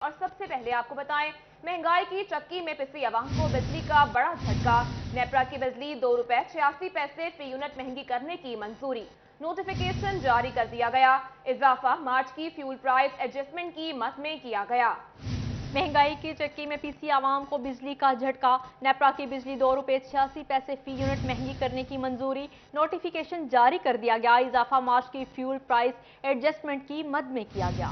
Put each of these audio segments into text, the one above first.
और सबसे पहले आपको बताएं, महंगाई की चक्की में पिसी आवाम को बिजली का बड़ा झटका। नेपरा की बिजली ₹2.86 फी यूनिट महंगी करने की मंजूरी। नोटिफिकेशन जारी कर दिया गया। इजाफा मार्च की फ्यूल प्राइस एडजस्टमेंट की मद में किया गया। महंगाई की चक्की में पीसी आवाम को बिजली का झटका। नेपरा की बिजली ₹2.86 फी यूनिट महंगी करने की मंजूरी। नोटिफिकेशन जारी कर दिया गया। इजाफा मार्च की फ्यूल प्राइस एडजस्टमेंट की मद में किया गया।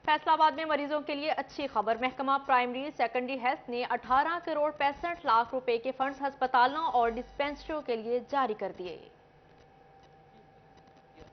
फैसलाबाद में मरीजों के लिए अच्छी खबर। महकमा प्राइमरी सेकेंडरी हेल्थ ने 18 करोड़ 65 लाख रुपए के फंड्स अस्पतालों और डिस्पेंसरियों के लिए जारी कर दिए।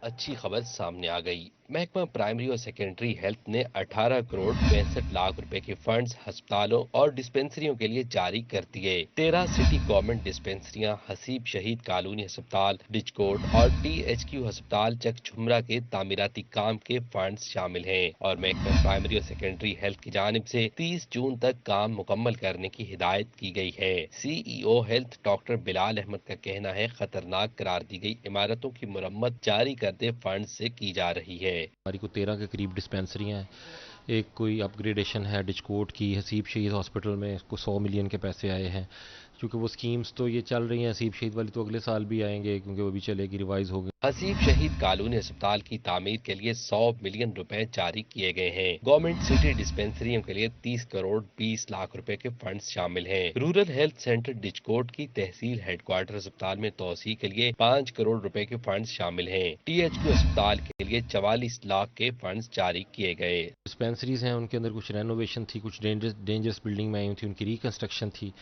अच्छी खबर सामने आ गई। महकमा प्राइमरी और सेकेंडरी हेल्थ ने 18 करोड़ 65 लाख रुपए के फंड्स अस्पतालों और डिस्पेंसरियों के लिए जारी कर दिए। 13 सिटी गवर्नमेंट डिस्पेंसरियां, हसीब शहीद कॉलोनी अस्पताल डिचकोट और THQ अस्पताल चक झुमरा के तामीराती काम के फंड्स शामिल हैं और महकमा प्राइमरी और सेकेंडरी हेल्थ की जानिब से 30 जून तक काम मुकम्मल करने की हिदायत की गई है। CEO health doctor Bilal Ahmed का कहना है, खतरनाक करार दी गई इमारतों की मुरम्मत जारी करते फंड से की जा रही है। हमारी को 13 के करीब डिस्पेंसरियाँ हैं। एक कोई अपग्रेडेशन है डिचकोट की, हसीब शहीद हॉस्पिटल में इसको 100 मिलियन के पैसे आए हैं। क्योंकि वो स्कीम्स तो ये चल रही हैं, हसीब शहीद वाली तो अगले साल भी आएंगे क्योंकि वो भी चलेगी, रिवाइज हो गई। हसीब शहीद कॉलोनी अस्पताल की तामीर के लिए 100 मिलियन रुपए जारी किए गए हैं। गवर्नमेंट सिटी डिस्पेंसरियों के लिए 30 करोड़ 20 लाख रुपए के फंड्स शामिल हैं। रूरल हेल्थ सेंटर डिचकोट की तहसील हेडक्वार्टर अस्पताल में तोसी के लिए 5 करोड़ रुपए के फंड्स शामिल हैं। THQ अस्पताल के लिए 44 लाख के फंड्स जारी किए गए। डिस्पेंसरीज हैं, उनके अंदर कुछ रेनोवेशन थी, कुछ डेंजरस बिल्डिंग में आई हुई थी, उनकी रिकंस्ट्रक्शन थी,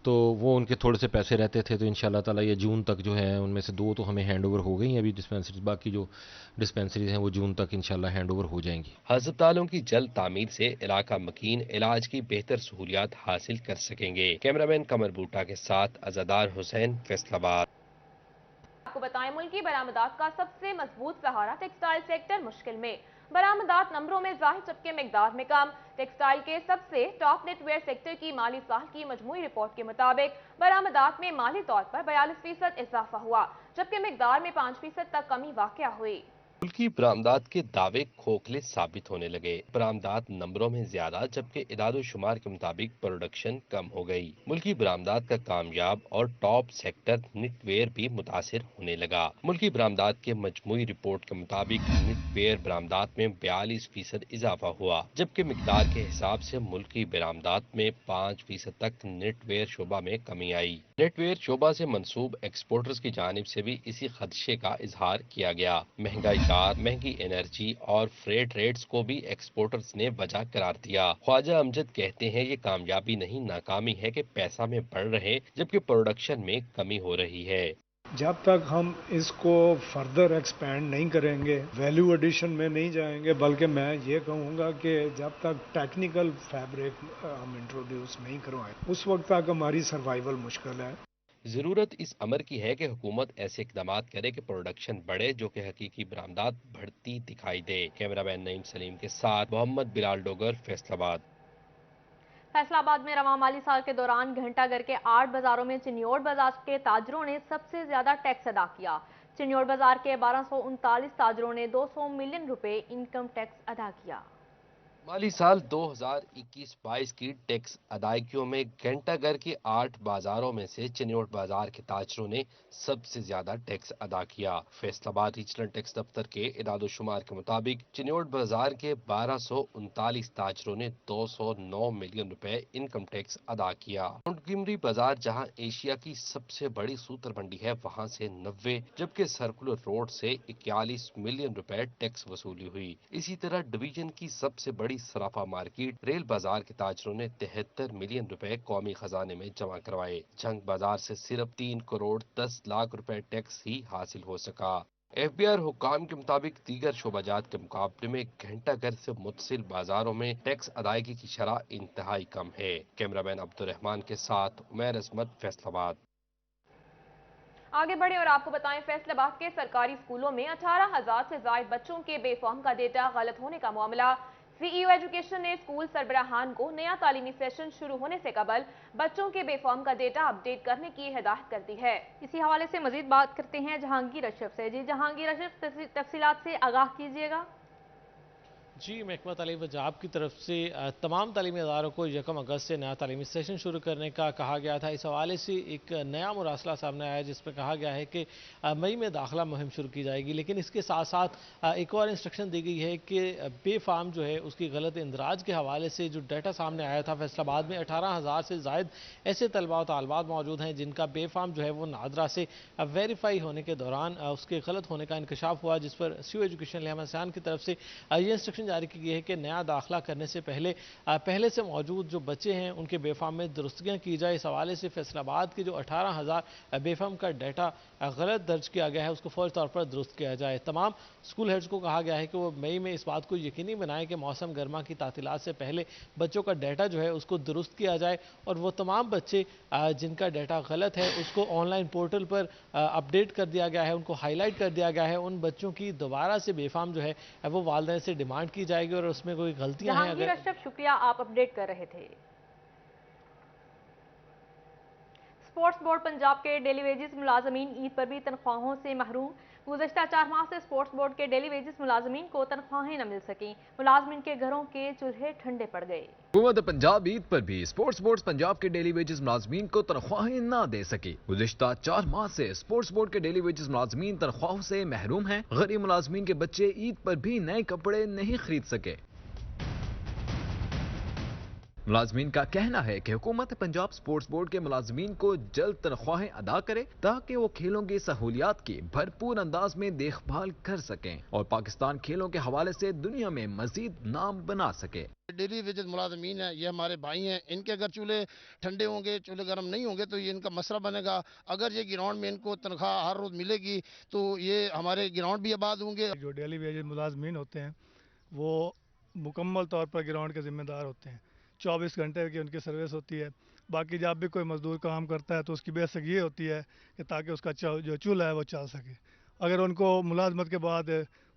तो वो उनके थोड़े से पैसे रहते थे। तो इंशाल्लाह ताला ये जून तक जो है उनमें से 2 तो हमें हैंड ओवर हो गई हैं अभी डिस्पेंसरीज, बाकी जो डिस्पेंसरीज हैं वो जून तक इंशाल्लाह हैंड ओवर हो जाएंगी। अस्पतालों की जल्द तामीर से इलाका मकीन इलाज की बेहतर सहूलियात हासिल कर सकेंगे। कैमरामैन कमर बूटा के साथ अज़ादार हुसैन, फैसलाबाद। आपको बताएं, मुल्की बरामदात का सबसे मजबूत सहारा टेक्सटाइल सेक्टर मुश्किल में। बरामदात नंबरों में जाहिर जबकि मिकदार में कम। टेक्सटाइल के सबसे टॉप नेटवेयर सेक्टर की माली साल की मजमूई रिपोर्ट के मुताबिक बरामदात में माली तौर पर 42% इजाफा हुआ, जबकि मिकदार में 5% तक कमी वाक़या हुई। मुल्की बरामदात के दावे खोखले साबित होने लगे। बरामदात नंबरों में ज्यादा जबकि इदारो शुमार के मुताबिक प्रोडक्शन कम हो गई। मुल्की बरामदात का कामयाब और टॉप सेक्टर निटवेयर भी मुतासिर होने लगा। मुल्की बरामदात के मजमूई रिपोर्ट के मुताबिक निटवेयर बरामदात में 42% इजाफा हुआ, जबकि मिकदार के हिसाब से मुल्की बरामदात में 5% तक नेटवेयर शोबा में कमी आई। नेटवेयर शोबा से मंसूब एक्सपोर्टर्स की जानिब से भी इसी खदशे का इजहार किया गया। महंगी एनर्जी और फ्रेट रेट्स को भी एक्सपोर्टर्स ने वजह करार दिया। ख्वाजा अमजद कहते हैं, ये कामयाबी नहीं नाकामी है कि पैसा में बढ़ रहे जबकि प्रोडक्शन में कमी हो रही है। जब तक हम इसको फर्दर एक्सपेंड नहीं करेंगे, वैल्यू एडिशन में नहीं जाएंगे, बल्कि मैं ये कहूँगा कि जब तक टेक्निकल फैब्रिक हम इंट्रोड्यूस नहीं करवाएं, उस वक्त तक हमारी सर्वाइवल मुश्किल है। जरूरत इस अमर की है कि हुकूमत ऐसे इकदाम करे कि प्रोडक्शन बढ़े जो कि हकीकी बरामदात बढ़ती दिखाई दे। कैमरामैन नईम सलीम के साथ मोहम्मद बिलाल डोगर, फैसलाबाद। फैसलाबाद में रवां माली साल के दौरान घंटाघर के 8 बाजारों में चिन्योड़ बाजार के ताजरों ने सबसे ज्यादा टैक्स अदा किया। चिन्योड़ बाजार के 1239 ताजरों ने 200 मिलियन रुपए इनकम टैक्स अदा किया। माली साल 2021-22 की टैक्स अदायगियों में घंटाघर के 8 बाजारों में से चिन्योड़ बाजार के ताजरों ने सबसे ज्यादा टैक्स अदा किया। फैसलाबाद रीजनल टैक्स दफ्तर के इदाद शुमार के मुताबिक चिन्योड़ बाजार के 1239 ताजरों ने 209 मिलियन रुपए इनकम टैक्स अदा किया। मुंटगिमरी बाजार जहां एशिया की सबसे बड़ी सूतर मंडी है, वहां से 90, जबकि सर्कुलर रोड से 41 मिलियन रुपए टैक्स वसूली हुई। इसी तरह डिवीजन की सबसे बड़ी सराफा मार्केट रेल बाजार के ताजरों ने 73 मिलियन रुपए कौमी खजाने में जमा करवाए। जंग बाजार से सिर्फ 3 करोड़ 10 लाख रुपए टैक्स ही हासिल हो सका। FBR हुक्काम के मुताबिक दीगर शोबाजात के मुकाबले में घंटाघर से मुतसिल बाजारों में टैक्स अदायगी की शरह इंतहाई कम है। कैमरामैन अब्दुर्रहमान के साथ उमैर अजमत, फैसलाबाद। आगे बढ़े और आपको बताएं, फैसलाबाद के सरकारी स्कूलों में 18,000 से ज्यादा बच्चों के बेफॉर्म का डेटा गलत होने का मामला। सीईओ एजुकेशन ने स्कूल सरबराहान को नया तालीमी सेशन शुरू होने से कबल बच्चों के बेफॉर्म का डेटा अपडेट करने की हिदायत कर दी है। इसी हवाले से मजीद बात करते हैं जहांगीर अशरफ से। जी जहांगीर अशरफ, तफसीलात से आगाह कीजिएगा। जी, महकमा तालीम व जाब की तरफ से तमाम तालीमी इदारों को 1 अगस्त से नया तालीमी सेशन शुरू करने का कहा गया था। इस हवाले से एक नया मुरासला सामने आया जिसमें कहा गया है कि मई में दाखिला मुहिम शुरू की जाएगी, लेकिन इसके साथ साथ एक और इंस्ट्रक्शन दी गई है कि बेफार्म जो है उसकी गलत इंदराज के हवाले से जो डाटा सामने आया था, फैसलाबाद में 18,000 से ज़ायद ऐसे तलबा व तालबात मौजूद हैं जिनका बेफार्म जो है वो नादरा से वेरीफाई होने के दौरान उसके गलत होने का इंकशाफ हुआ, जिस पर सीईओ एजुकेशन लियामत हसन की तरफ से ये इंस्ट्रक्शन जारी की गई है कि नया दाखिला करने से पहले से मौजूद जो बच्चे हैं उनके बेफार्म में दुरुस्तियाँ की जाए। इस हवाले से फैसलाबाद के जो 18,000 बेफार्म का डाटा गलत दर्ज किया गया है उसको फौरी तौर पर दुरुस्त किया जाए। तमाम स्कूल हेड्स को कहा गया है कि वो मई में इस बात को यकीनी बनाएं कि मौसम गर्मा की तातीलात से पहले बच्चों का डाटा जो है उसको दुरुस्त किया जाए और वो तमाम बच्चे जिनका डाटा गलत है उसको ऑनलाइन पोर्टल पर अपडेट कर दिया गया है, उनको हाईलाइट कर दिया गया है। उन बच्चों की दोबारा से बेफार्म जो है वो वालिदैन से डिमांड की जाएगी और उसमें कोई गलतियां हैं जहांगीर अशरफ, शुक्रिया, आप अपडेट कर रहे थे। स्पोर्ट्स बोर्ड पंजाब के डेली वेजेस मुलाजमीन ईद पर भी तनख्वाहों से महरूम। गुज़श्ता 4 माह से स्पोर्ट्स बोर्ड के डेली वेजेस मुलाजमीन को तनख्वाहें न मिल सकी। मुलाजमीन के घरों के चूल्हे ठंडे पड़ गए। हुकूमत पंजाब ईद पर भी स्पोर्ट्स बोर्ड पंजाब के डेली वेजेस मुलाजमीन को तनख्वाहें न दे सकी। गुज़श्ता 4 माह से स्पोर्ट्स बोर्ड के डेली वेजेस मुलाजमीन तनख्वाहों से महरूम हैं। गरीब मुलाजमीन के बच्चे ईद पर भी नए कपड़े नहीं खरीद सके। मुलाजमीन का कहना है कि हुकूमत पंजाब स्पोर्ट्स बोर्ड के मुलाजमीन को जल्द तनख्वाहें अदा करे ताकि वो खेलों की सहूलियात की भरपूर अंदाज में देखभाल कर सकें और पाकिस्तान खेलों के हवाले से दुनिया में मजीद नाम बना सके। डेली वेजेस मुलाजमीन है, ये हमारे भाई हैं, इनके अगर चूल्हे ठंडे होंगे, चूल्हे गर्म नहीं होंगे तो ये इनका मसला बनेगा। अगर ये ग्राउंड में इनको तनख्वाह हर रोज मिलेगी तो ये हमारे ग्राउंड भी आबाद होंगे। जो डेली वेजेस मुलाजमीन होते हैं वो मुकम्मल तौर पर ग्राउंड के जिम्मेदार होते हैं। 24 घंटे की उनकी सर्विस होती है। बाकी जब भी कोई मजदूर काम करता है तो उसकी बेसिक ये होती है कि ताकि उसका जो चूल्हा है वो चल सके। अगर उनको मुलाजमत के बाद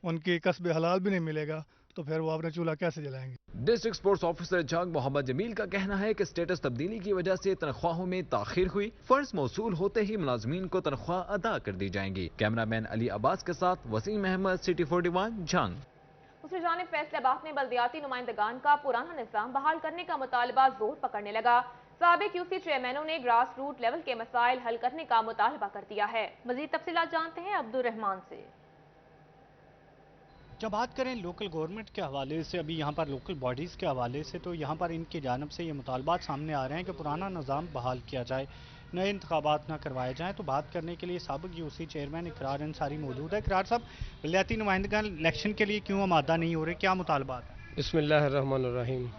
उनकी कसब हलाल भी नहीं मिलेगा तो फिर वो अपना चूल्हा कैसे जलाएंगे। डिस्ट्रिक्ट स्पोर्ट्स ऑफिसर जंग मोहम्मद जमील का कहना है कि स्टेटस तब्दीली की वजह से तनख्वाहों में ताखीर हुई। फर्ज मौसूल होते ही मुलाजमीन को तनख्वाह अदा कर दी जाएंगी। कैमरामैन अली अब्बास के साथ वसीम अहमद, सिटी 41, जंग। दूसरी जानिब फैसलाबाद में बल्दियाती नुमाइंदगान का पुराना निज़ाम बहाल करने का मुतालबा जोर पकड़ने लगा। साबिक यूसी चेयरमैनों ने ग्रास रूट लेवल के मसाइल हल करने का मुतालबा कर दिया है। मजीद तफसीलात जानते हैं अब्दुल रहमान से। जब बात करें लोकल गवर्नमेंट के हवाले से, अभी यहाँ पर लोकल बॉडीज़ के हवाले से, तो यहाँ पर इनकी जानब से ये मुतालबात सामने आ रहे हैं कि पुराना निज़ाम बहाल किया जाए, नए इंतखाबात ना करवाए जाएँ। तो बात करने के लिए साबिक यूसी चेयरमैन इकरार अंसारी मौजूद है। इकरार साहब, बल्दियाती नुमाइंदगान इलेक्शन के लिए क्यों आमादा नहीं हो रहे, क्या मुतालबात है? बिस्मिल्लाहिर्रहमानिर्रहीम।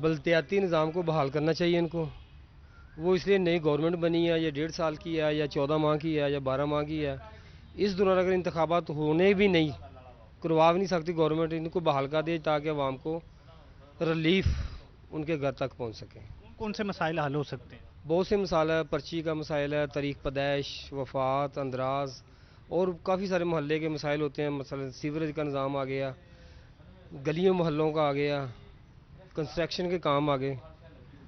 बल्दियाती निज़ाम को बहाल करना चाहिए इनको। वो इसलिए नई गवर्नमेंट बनी है, या 1.5 साल की है, या 14 माह की है, या 12 माह की है। इस दौरान अगर इंतखाबात होने भी नहीं, करवा भी नहीं सकती गवर्नमेंट, इनको बहाल कर दे ताकि आवाम को रिलीफ उनके घर तक पहुँच सके। कौन से मसाइल हल हो सकते हैं? बहुत से मसाइल है, पर्ची का मसाइल है, तारीख पैदाइश, वफात, अंदराज और काफ़ी सारे मोहल्ले के मसाइल होते हैं। मसलन सीवरेज का निज़ाम आ गया, गलियों मोहल्लों का आ गया, कंस्ट्रक्शन के काम आ गए,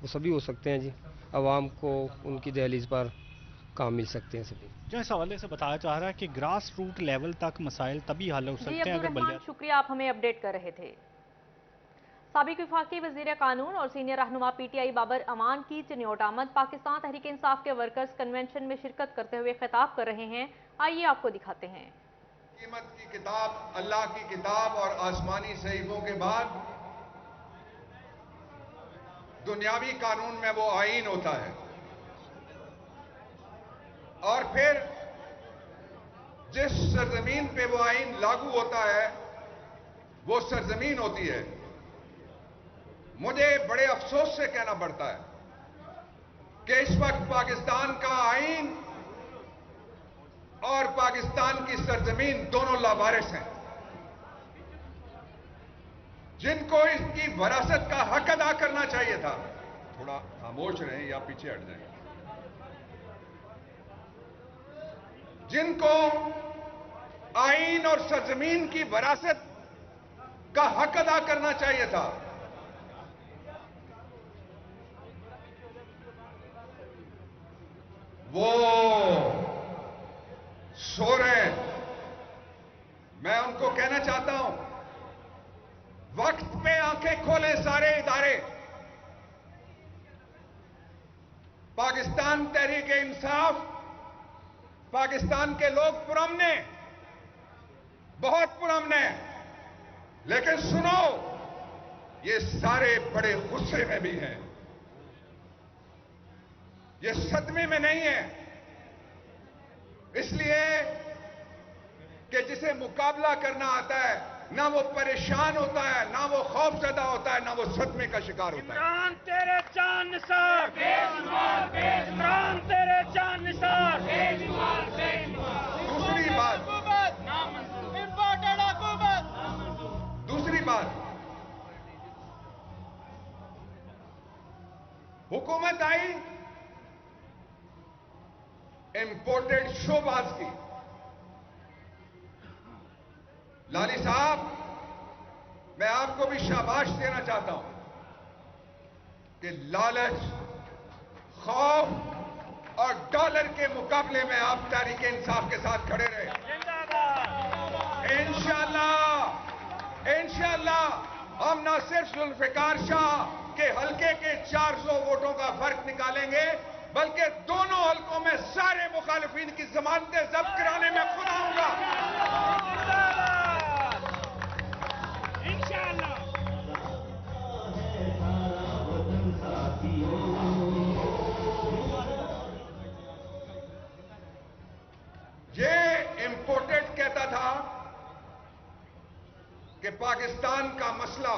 वो सभी हो सकते हैं जी। आवाम को उनकी दहलीज पर काम मिल सकते हैं सभी। जो इस हवाले से बताया जा रहा है कि ग्रास रूट लेवल तक मसाइल तभी हल हो सकते हैं अगर शुक्रिया, आप हमें अपडेट कर रहे थे। साबिक वफाकी वज़ीर कानून और सीनियर रहनुमा PTI बाबर अमान की चिन्योट आमद। पाकिस्तान तहरीक इंसाफ के वर्कर्स कन्वेंशन में शिरकत करते हुए खिताब कर रहे हैं। आइए आपको दिखाते हैं। कीमत की किताब, अल्लाह की किताब और आसमानी सहीफों के बाद दुनियावी कानून में वो आईन होता है और फिर जिस सरजमीन पे वो आईन लागू होता है वो सरजमीन होती है। मुझे बड़े अफसोस से कहना पड़ता है कि इस वक्त पाकिस्तान का आईन और पाकिस्तान की सरजमीन दोनों लावारिस हैं। जिनको इसकी विरासत का हक अदा करना चाहिए था, थोड़ा खामोश रहें या पीछे हट जाएं, जिनको आईन और सरजमीन की विरासत का हक अदा करना चाहिए था। वो सो रहे हैं। मैं उनको कहना चाहता हूं, वक्त पे आंखें खोलें सारे इदारे। पाकिस्तान तहरीक-ए-इंसाफ, पाकिस्तान के लोग पुरअमन, बहुत पुरअमन, लेकिन सुनो, ये सारे बड़े गुस्से में भी हैं, ये सदमे में नहीं है। इसलिए कि जिसे मुकाबला करना आता है, ना वो परेशान होता है, ना वो खौफजदा होता है, ना वो सदमे का शिकार होता है। इमरान तेरे चांद निसार, इमरान तेरे चांद निसार। दूसरी बात, हुकूमत आई इंपोर्टेड शोबाज की। लाली साहब, मैं आपको भी शाबाश देना चाहता हूं कि लालच, खौफ और डॉलर के मुकाबले में आप तहरीक-ए-इंसाफ के साथ खड़े रहे। इंशाअल्लाह हम न सिर्फ जुल्फिकार शाह के हल्के के 400 वोटों का फर्क निकालेंगे, बल्कि दोनों हलकों में सारे मुखालिफिन की जमानतें जब्त कराने में खुद आऊंगा। ये इंपोर्टेड कहता था कि पाकिस्तान का मसला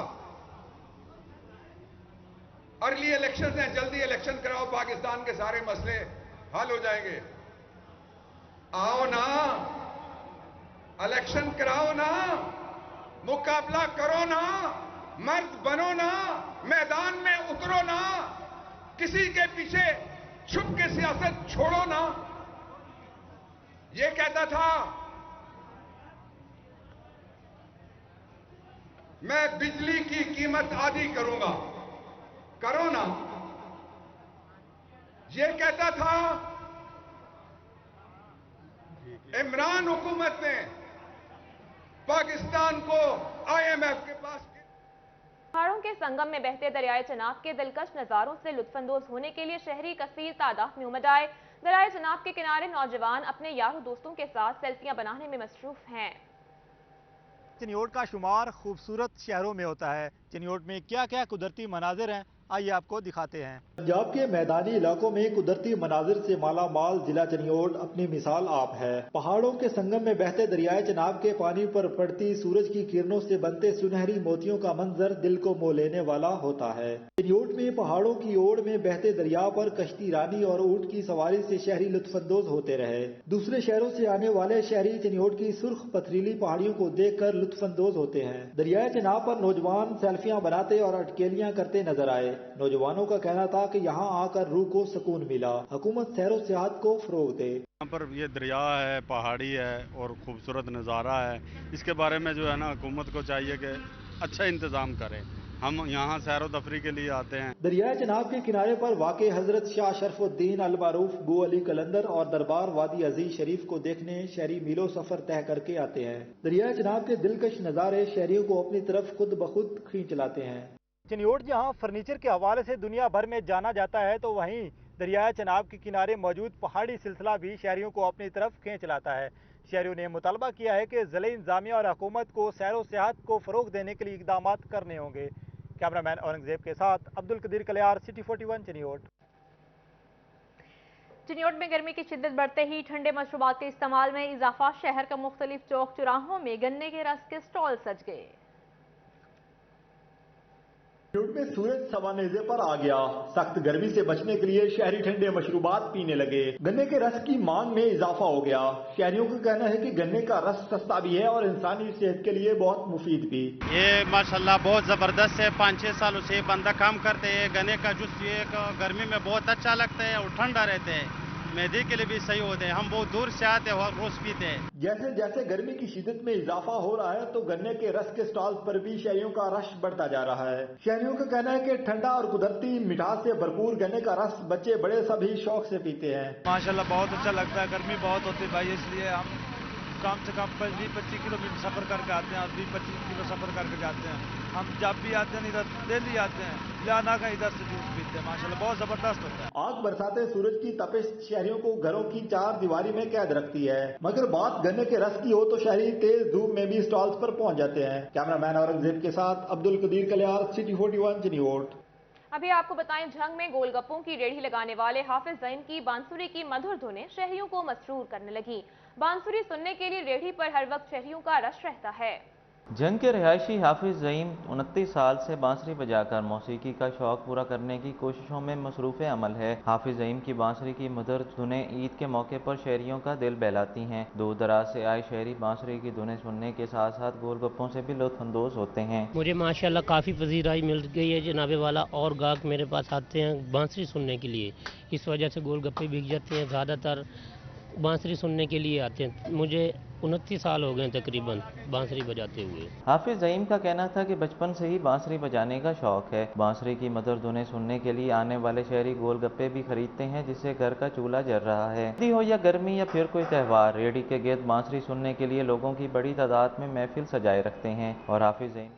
अर्ली इलेक्शन है, जल्दी इलेक्शन कराओ, पाकिस्तान के सारे मसले हल हो जाएंगे। आओ ना, इलेक्शन कराओ ना, मुकाबला करो ना, मर्द बनो ना, मैदान में उतरो ना, किसी के पीछे छुप के सियासत छोड़ो ना। ये कहता था मैं बिजली की कीमत आधी करूंगा, करो ना। ये कहता था इमरान हुकूमत ने पाकिस्तान को IMF के पास। पहाड़ों के संगम में बहते दरियाए चनाब के दिलकश नजारों से लुत्फानंदोज होने के लिए शहरी कसीर तादाद में उमड़ आए। दरियाए चनाब के किनारे नौजवान अपने यारों दोस्तों के साथ सेल्फियां बनाने में मसरूफ हैं। चिन्योट का शुमार खूबसूरत शहरों में होता है। चिन्योट में क्या क्या कुदरती मनाजिर हैं, आइए आपको दिखाते हैं। पंजाब के मैदानी इलाकों में कुदरती मनाजिर से माला माल जिला चिन्योट अपनी मिसाल आप है। पहाड़ों के संगम में बहते दरियाए चनाब के पानी पर पड़ती सूरज की किरणों से बनते सुनहरी मोतियों का मंजर दिल को मोह लेने वाला होता है। चिन्योट में पहाड़ों की ओर में बहते दरिया पर कश्ती रानी और ऊंट की सवारी से शहरी लुत्फानंदोज होते रहे। दूसरे शहरों से आने वाले शहरी चिन्योट की सुर्ख पथरीली पहाड़ियों को देखकर लुत्फानंदोज होते हैं। दरियाए चनाब पर नौजवान सेल्फियां बनाते और अटकेलियां करते नजर आए। नौजवानों का कहना था कि यहाँ आकर रूह को सुकून मिला। हुकूमत सैरो सियाहत को फरोग दे। यहाँ पर ये दरिया है, पहाड़ी है और खूबसूरत नज़ारा है। इसके बारे में जो है ना, हुकूमत को चाहिए कि अच्छा इंतजाम करे। हम यहाँ सैरो तफरी के लिए आते हैं। दरियाए चनाब के किनारे पर वाक़े हजरत शाह शरफुद्दीन अल मारूफ बू अली कलंदर और दरबार वादी अजीज शरीफ को देखने शहरी मीलों सफर तय करके आते हैं। दरियाए चनाब के दिलकश नज़ारे शहरियों को अपनी तरफ खुद ब खुद खींच लाते हैं। चिन्योट जहां फर्नीचर के हवाले से दुनिया भर में जाना जाता है, तो वहीं दरियाए चनाब के किनारे मौजूद पहाड़ी सिलसिला भी शहरियों को अपनी तरफ खींच लाता है। शहरियों ने मुतालबा किया है कि ज़िले इंतजामिया और हुकूमत को सैरो सियाहत को फ़रोग देने के लिए इकदाम करने होंगे। कैमरामैन औरंगजेब के साथ अब्दुल कदीर कलियार, सिटी 41 चिन्योट। चिन्योट में गर्मी की शिद्दत बढ़ते ही ठंडे मशरूबात के इस्तेमाल में इजाफा। शहर के मुख्तलिफ चौक चौराहों में गन्ने के रस के स्टॉल सज गए। चिन्योट में सूरज सवानेज़े पर आ गया। सख्त गर्मी से बचने के लिए शहरी ठंडे मशरूबात पीने लगे। गन्ने के रस की मांग में इजाफा हो गया। शहरियों का कहना है कि गन्ने का रस सस्ता भी है और इंसानी सेहत के लिए बहुत मुफीद भी। ये माशाल्लाह बहुत जबरदस्त है। 5-6 सालों से बंदा काम करते हैं। गन्ने का जूस ये गर्मी में बहुत अच्छा लगता है और ठंडा रहता है। मेहंदी के लिए भी सही होते हैं। हम बहुत दूर से आते हैं और रोज पीते हैं। जैसे जैसे गर्मी की शिद्दत में इजाफा हो रहा है तो गन्ने के रस के स्टॉल्स पर भी शहरियों का रश बढ़ता जा रहा है। शहरियों का कहना है कि ठंडा और कुदरती मिठास से भरपूर गन्ने का रस बच्चे बड़े सभी शौक से पीते हैं। माशाल्लाह बहुत अच्छा लगता है। गर्मी बहुत होती है भाई, इसलिए हम कम से कम 20-25 किलोमीटर सफर करके आते हैं और 20-25 किलो सफर करके जाते हैं। हम जब भी आते हैं इधर डेली आते हैं, लाना का इधर से जूस पीते हैं। माशाल्लाह बहुत जबरदस्त होता है। आग बरसाते सूरज की तपिश शहरियों को घरों की चार दीवारी में कैद रखती है, मगर बात गन्ने के रस की हो तो शहरी तेज धूप में भी स्टॉल्स पर पहुंच जाते हैं। कैमरामैन औरंगजेब के साथ अब्दुल कदीर कल्याण, सिटी 41 चिन्योट। अभी आपको बताएं, झंग में गोलगप्पों की रेहड़ी लगाने वाले हाफिज ज़ईम की बांसुरी की मधुर धुनें शहरियों को मसरूर करने लगी। बांसुरी सुनने के लिए रेहड़ी पर हर वक्त शहरियों का रश रहता है। झंग के रिहायशी हाफिज ज़ईम 29 साल से बांसुरी बजाकर मौसीकी का शौक पूरा करने की कोशिशों में मसरूफ़ अमल है। हाफिज ज़ईम की बांसुरी की मधुर धुनें ईद के मौके पर शहरियों का दिल बहलाती हैं। दूर दराज से आए शहरी बांसुरी की धुनें सुनने के साथ साथ गोलगप्पों से भी लुत्फ़अंदोज़ होते हैं। मुझे माशाल्लाह काफ़ी पजीराई मिल गई है जनाबे वाला, और गाहक मेरे पास आते हैं बांसुरी सुनने के लिए। इस वजह से गोलगप्पे बिक जाते हैं, ज़्यादातर बांसुरी सुनने के लिए आते हैं। मुझे 29 साल हो गए तकरीबन बांसुरी बजाते हुए। हाफिज ज़ईम का कहना था कि बचपन से ही बांसुरी बजाने का शौक है। बांसुरी की मधुर धुनें सुनने के लिए आने वाले शहरी गोलगप्पे भी खरीदते हैं, जिससे घर का चूल्हा जल रहा है। सर्दी हो या गर्मी या फिर कोई त्यौहार, रेहड़ी के गिर्द बांसुरी सुनने के लिए लोगों की बड़ी तादाद में महफिल सजाए रखते हैं। और हाफिज ज़ईम